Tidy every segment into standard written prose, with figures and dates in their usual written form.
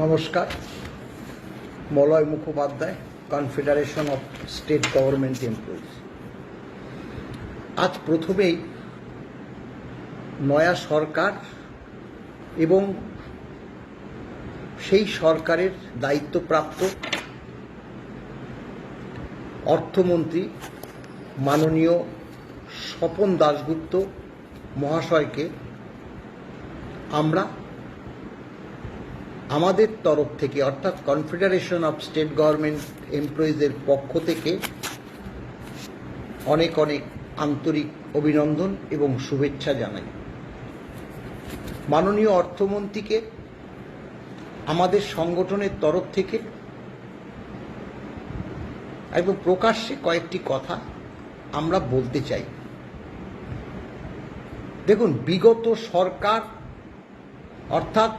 নমস্কার। Malay Mukhopadhyay, confederation of state government employees. আজ প্রথমেই নয়া সরকার এবং সেই সরকারের দায়িত্বপ্রাপ্ত অর্থমন্ত্রী মাননীয় স্বপন দাশগুপ্ত মহাশয়কে আমরা আমাদের তরফ থেকে অর্থাৎ কনফেডারেশন অফ স্টেট গভর্নমেন্ট এমপ্লয়িজের পক্ষ থেকে অনেক অনেক আন্তরিক অভিনন্দন এবং শুভেচ্ছা জানাই। মাননীয় অর্থমন্ত্রীকে আমাদের সংগঠনের তরফ থেকে একদম প্রকাশ্যে কয়েকটি কথা আমরা বলতে চাই। দেখুন, বিগত সরকার অর্থাৎ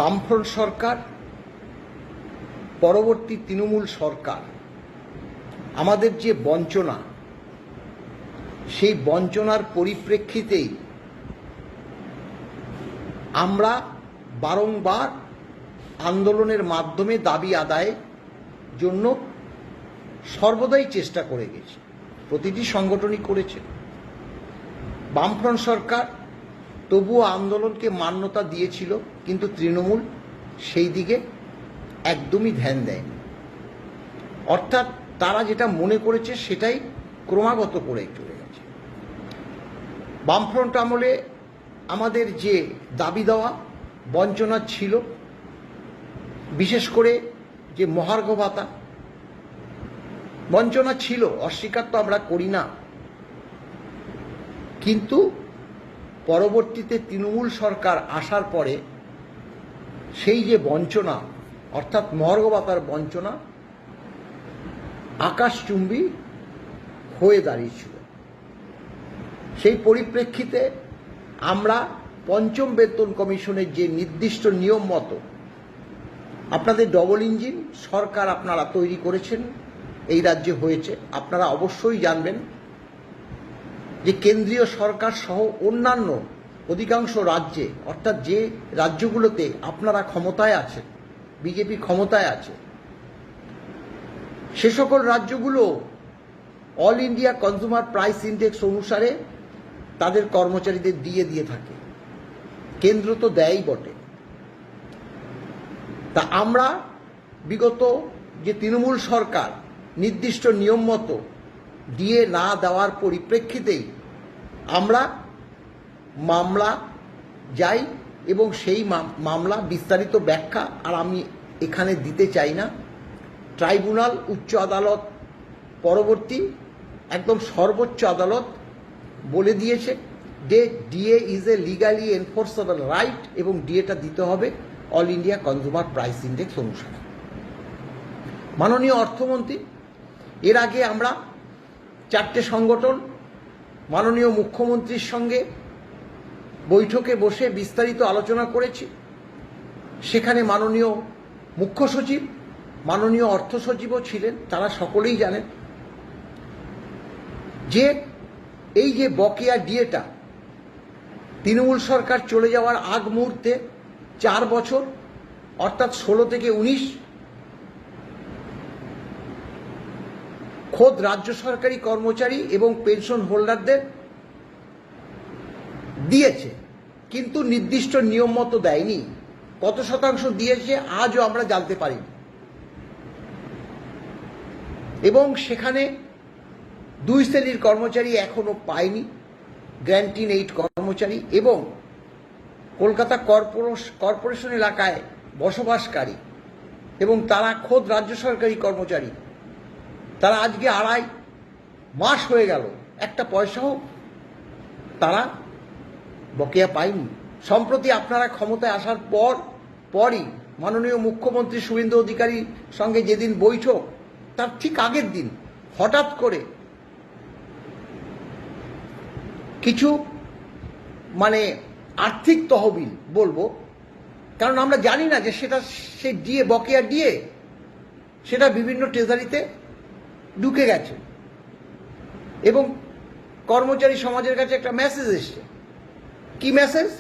বামফ্রন্ট সরকার, পরবর্তী তৃণমূল সরকার আমাদের যে বঞ্চনা, সেই বঞ্চনার পরিপ্রেক্ষিতেই আমরা বারংবার আন্দোলনের মাধ্যমে দাবি আদায়ের জন্য সর্বদাই চেষ্টা করে গেছি। প্রতিটি সংগঠনই করেছে। বামফ্রন্ট সরকার তবুও আন্দোলনকে মান্যতা দিয়েছিল, কিন্তু তৃণমূল সেই দিকে একদমই ধ্যান দেয়নি। অর্থাৎ তারা যেটা মনে করেছে সেটাই ক্রমাগত করে চলে গেছে। বামফ্রন্ট আমলে আমাদের যে দাবি দেওয়া বঞ্চনা ছিল, বিশেষ করে যে মহার্ঘ ভাতা বঞ্চনা ছিল, অস্বীকার তো আমরা করি না, কিন্তু পরবর্তীতে তৃণমূল সরকার আসার পরে সেই যে বঞ্চনা অর্থাৎ মহার্ঘ ভাতার বঞ্চনা আকাশচুম্বী হয়ে দাঁড়িয়েছিল। সেই পরিপ্রেক্ষিতে আমরা পঞ্চম বেতন কমিশনের যে নির্দিষ্ট নিয়ম মতো আপনাদের ডবল ইঞ্জিন সরকার আপনারা তৈরি করেছেন, এই রাজ্যে হয়েছে। আপনারা অবশ্যই জানবেন যে কেন্দ্রীয় সরকার সহ অন্যান্য অধিকাংশ রাজ্যে অর্থাৎ যে রাজ্যগুলোতে আপনারা ক্ষমতায় আছেন, বিজেপি ক্ষমতায় আছে, সে সকল রাজ্যগুলো all India consumer price index অনুসারে তাদের কর্মচারীদের দিয়ে থাকে। কেন্দ্র তো দেয়ই বটে। তা আমরা বিগত যে তৃণমূল সরকার নির্দিষ্ট নিয়ম মতো দিয়ে না দেওয়ার পরিপ্রেক্ষিতেই আমরা মামলা যাই এবং সেই মামলা বিস্তারিত ব্যাখ্যা আর আমি এখানে দিতে চাই না। ট্রাইব্যুনাল, উচ্চ আদালত, পরবর্তী একদম সর্বোচ্চ আদালত বলে দিয়েছে যে DA is a legally enforceable right এবং ডিএটা দিতে হবে all India consumer price index অনুসারে। মাননীয় অর্থমন্ত্রী, এর আগে আমরা চারটে সংগঠন মাননীয় মুখ্যমন্ত্রীর সঙ্গে বৈঠকে বসে বিস্তারিত আলোচনা করেছি। সেখানে মাননীয় মুখ্য সচিব, মাননীয় অর্থ সচিবও ছিলেন। তারা সকলেই জানেন যে এই যে বকেয়া ডিএটা তৃণমূল সরকার চলে যাওয়ার আগ মুহূর্তে 4 বছর অর্থাৎ 16 থেকে 19 খোদ রাজ্য সরকারি কর্মচারী এবং পেনশন হোল্ডারদের দিয়েছে, কিন্তু নির্দিষ্ট নিয়ম মতো দেয়নি। কত শতাংশ দিয়েছে আজও আমরা জানতে পারিনি। এবং সেখানে 2 শ্রেণীর কর্মচারী এখনো পায়নি, গ্র্যান্টিন 8 কর্মচারী এবং কলকাতা কর্পোরেশন এলাকায় বসবাসকারী এবং তারা খোদ রাজ্য সরকারি কর্মচারী। তারা আজকে 2.5 মাস হয়ে গেল, একটা পয়সাও তারা বকেয়া পায়নি। সম্প্রতি আপনারা ক্ষমতায় আসার পরই মাননীয় মুখ্যমন্ত্রী শুভেন্দু অধিকারীর সঙ্গে যেদিন বৈঠক, তার ঠিক আগের দিন হঠাৎ করে কিছু আর্থিক তহবিল বলবো, কারণ আমরা জানি না যে সেটা সে ডিএ বকেয়া ডিএ সেটা বিভিন্ন ট্রেজারিতে ঢুকে গেছে এবং কর্মচারী সমাজের কাছে একটা মেসেজ এসছে। কি মেসেজ?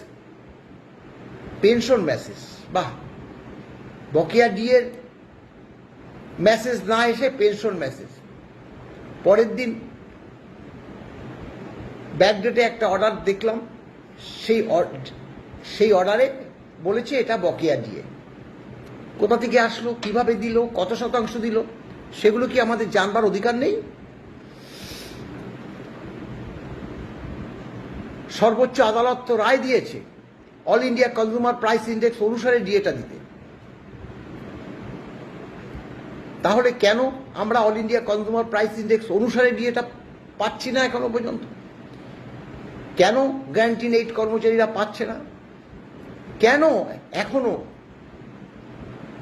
Pension message. বাহ, বকেয়া ডিএর মেসেজ না এসে পেনশন মেসেজ। পরের দিন ব্যাকডেটে একটা অর্ডার দেখলাম, সেই অর্ডারে বলেছে এটা বকেয়া ডিএ। কোথা থেকে আসলো, কিভাবে দিল, কত শতাংশ দিল, সেগুলো কি আমাদের জানবার অধিকার নেই? সর্বোচ্চ আদালত তো রায় দিয়েছে all India consumer price index অনুসারে ডিএটা দিতে। তাহলে কেন আমরা all India consumer price index অনুসারে ডিএটা পাচ্ছি না এখনো পর্যন্ত? কেন গ্যারান্টি এইড কর্মচারীরা পাচ্ছে না? কেন এখনো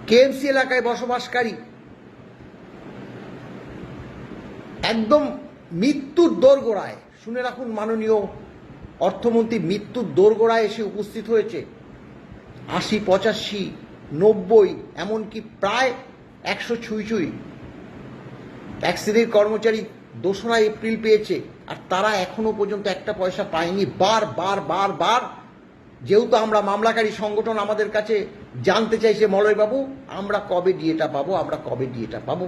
কেএমসি এলাকায় বসবাসকারী একদম মৃত্যুর দোরগোড়ায়, শুনে রাখুন মাননীয় অর্থমন্ত্রী, মৃত্যুর দোরগোড়ায় এসে উপস্থিত হয়েছে। ৮০, ৮৫, ৯০, এমনকি প্রায় ১০০ ছুঁই এক শ্রেণীর কর্মচারী ২রা এপ্রিল পেয়েছে, আর তারা এখনো পর্যন্ত একটা পয়সা পায়নি। বার যেহেতু আমরা মামলাকারী সংগঠন, আমাদের কাছে জানতে চাইছে, মলয়বাবু আমরা কবে ডিএটা পাবো, আমরা কবে ডিএটা পাবো।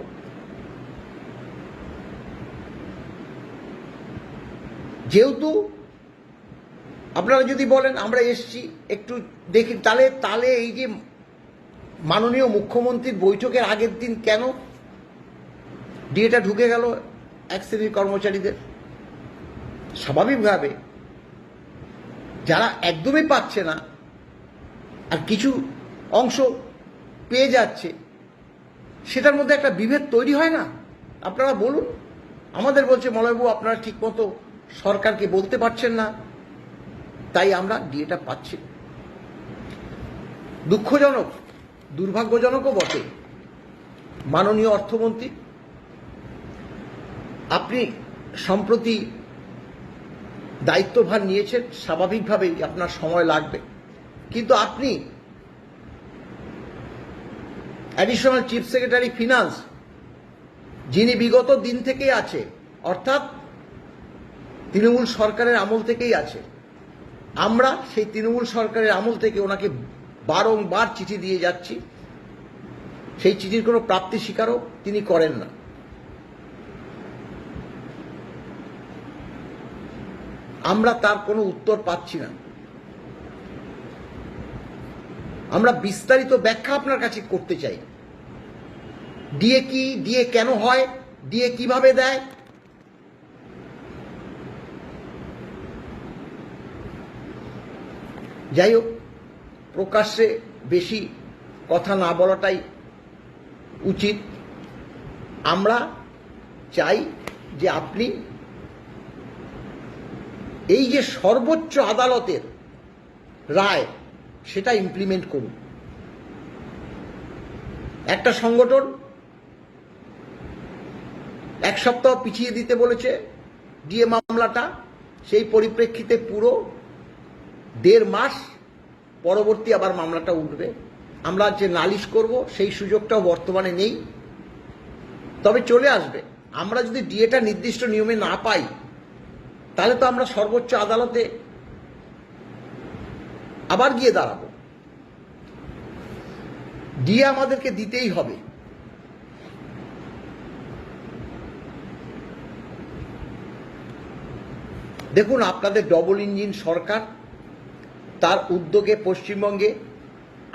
যেহেতু আপনারা যদি বলেন আমরা এসছি একটু দেখি, তাহলে এই যে মাননীয় মুখ্যমন্ত্রীর বৈঠকের আগের দিন কেন ডিএটা ঢুকে গেল এক শ্রেণীর কর্মচারীদের? স্বাভাবিকভাবে যারা একদমই পাচ্ছে না আর কিছু অংশ পেয়ে যাচ্ছে, সেটার মধ্যে একটা বিভেদ তৈরি হয় না? আপনারা বলুন। আমাদের বলছে মলয়বাবু আপনারা ঠিকমতো সরকারকে বলতে পারছেন না, তাই আমরা ডিএটা পাচ্ছি। দুঃখজনক, দুর্ভাগ্যজনকও বটে। মাননীয় অর্থমন্ত্রী, আপনি সম্প্রতি দায়িত্বভার নিয়েছেন, স্বাভাবিকভাবেই আপনার সময় লাগবে, কিন্তু আপনি অ্যাডিশনাল চিফ সেক্রেটারি ফিনান্স, যিনি বিগত দিন থেকেই আছে, অর্থাৎ তৃণমূল সরকারের আমল থেকেই আছে, আমরা সেই তৃণমূল সরকারের আমল থেকে ওনাকে বারংবার চিঠি দিয়ে যাচ্ছি, সেই চিঠির কোনো প্রাপ্তি স্বীকারও তিনি করেন না। আমরা তার কোনো উত্তর পাচ্ছি না। আমরা বিস্তারিত ব্যাখ্যা আপনার কাছে করতে চাই। ডিএ কি, ডিএ কেন হয়, ডিএ কিভাবে দেয়? যাই হোক, প্রকাশ্যে বেশি কথা না বলাটাই উচিত। আমরা চাই যে আপনি এই যে সর্বোচ্চ আদালতের রায়, সেটা ইমপ্লিমেন্ট করুন। একটা সংগঠন ১ সপ্তাহ পিছিয়ে দিতে বলেছে ডিএ মামলাটা, সেই পরিপ্রেক্ষিতে পুরো ১.৫ মাস পরবর্তী আবার মামলাটা উঠবে। আমরা যে নালিশ করব সেই সুযোগটাও বর্তমানে নেই, তবে চলে আসবে। আমরা যদি ডিএটা নির্দিষ্ট নিয়মে না পাই, তাহলে তো আমরা সর্বোচ্চ আদালতে আবার গিয়ে দাঁড়াবো। ডিএ আমাদেরকে দিতেই হবে। দেখুন, আপনাদের ডবল ইঞ্জিন সরকার, তার উদ্যোগে পশ্চিমবঙ্গে